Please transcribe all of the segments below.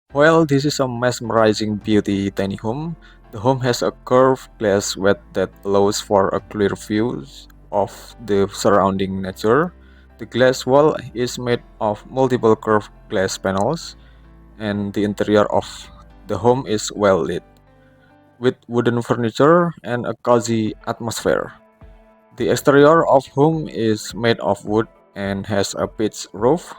Well, this is a mesmerizing beauty tiny home. The home has a curved glass wall that allows for a clear view of the surrounding nature. The glass wall is made of multiple curved glass panels, and the interior of the home is well lit, with wooden furniture and a cozy atmosphere. The exterior of home is made of wood and has a pitched roof.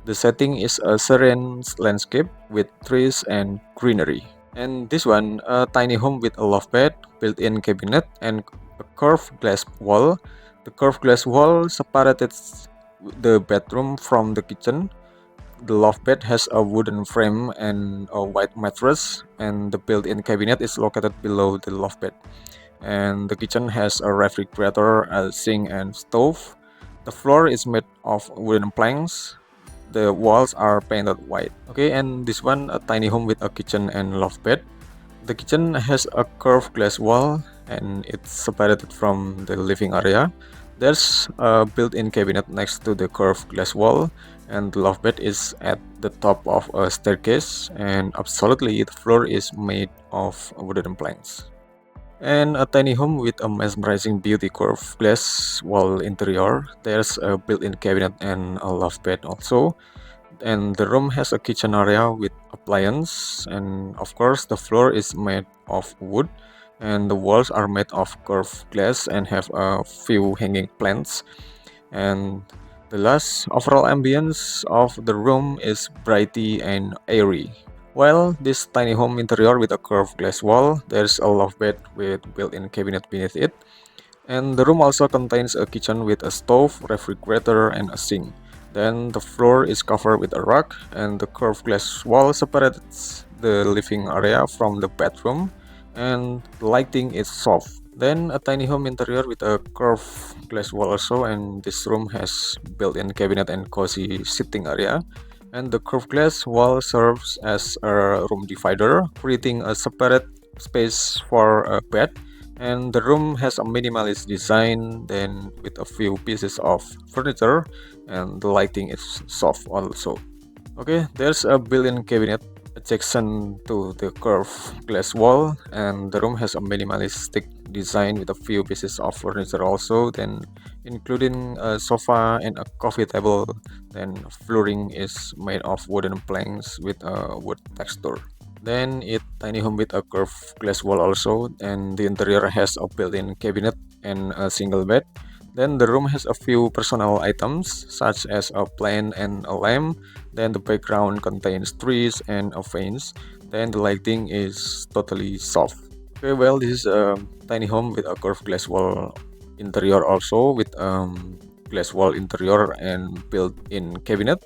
The setting is a serene landscape with trees and greenery. And this one, a tiny home with a loft bed, built-in cabinet, and a curved glass wall. The curved glass wall separated the bedroom from the kitchen. The loft bed has a wooden frame and a white mattress, and the built-in cabinet is located below the loft bed. And the kitchen has a refrigerator, a sink, and stove. The floor is made of wooden planks. The walls are painted white. Okay, and this one, a tiny home with a kitchen and loft bed. The kitchen has a curved glass wall and it's separated from the living area. There's a built-in cabinet next to the curved glass wall, and the loft bed is at the top of a staircase, and absolutely the floor is made of wooden planks. And a tiny home with a mesmerizing beauty curved glass wall interior. There's a built-in cabinet and a loft bed also, and the room has a kitchen area with appliance, and of course the floor is made of wood, and the walls are made of curved glass and have a few hanging plants. And the last overall ambience of the room is brighty and airy. While this tiny home interior with a curved glass wall, there's a loft bed with built-in cabinet beneath it, and the room also contains a kitchen with a stove, refrigerator, and a sink. Then the floor is covered with a rug, and the curved glass wall separates the living area from the bedroom, and the lighting is soft. Then a tiny home interior with a curved glass wall also, and this room has built-in cabinet and cozy sitting area. And the curved glass wall serves as a room divider, creating a separate space for a bed, and the room has a minimalist design, then with a few pieces of furniture, and the lighting is soft also. Okay, there's a built-in cabinet adjacent to the curved glass wall, and the room has a minimalistic design with a few pieces of furniture also, then including a sofa and a coffee table. Then flooring is made of wooden planks with a wood texture. Then it tiny home with a curved glass wall also, and the interior has a built-in cabinet and a single bed. Then the room has a few personal items such as a plant and a lamp. Then the background contains trees and a fence. Then the lighting is totally soft. Okay, well, this is a tiny home with a curved glass wall interior also, with glass wall interior and built-in cabinet.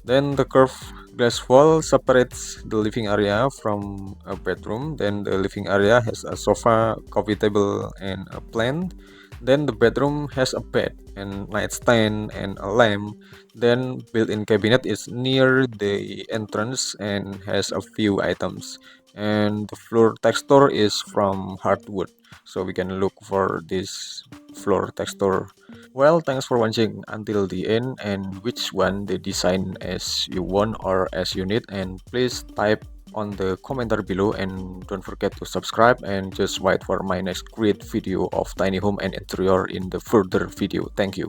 Then the curved glass wall separates the living area from a bedroom. Then the living area has a sofa, coffee table, and a plant. Then the bedroom has a bed and nightstand and a lamp. Then built-in cabinet is near the entrance and has a few items. And the floor texture is from hardwood, so we can look for this floor texture. Well, thanks for watching until the end, and which one the design as you want or as you need, and please type on the commenter below, and don't forget to subscribe, and just wait for my next great video of tiny home and interior in the further video. Thank you.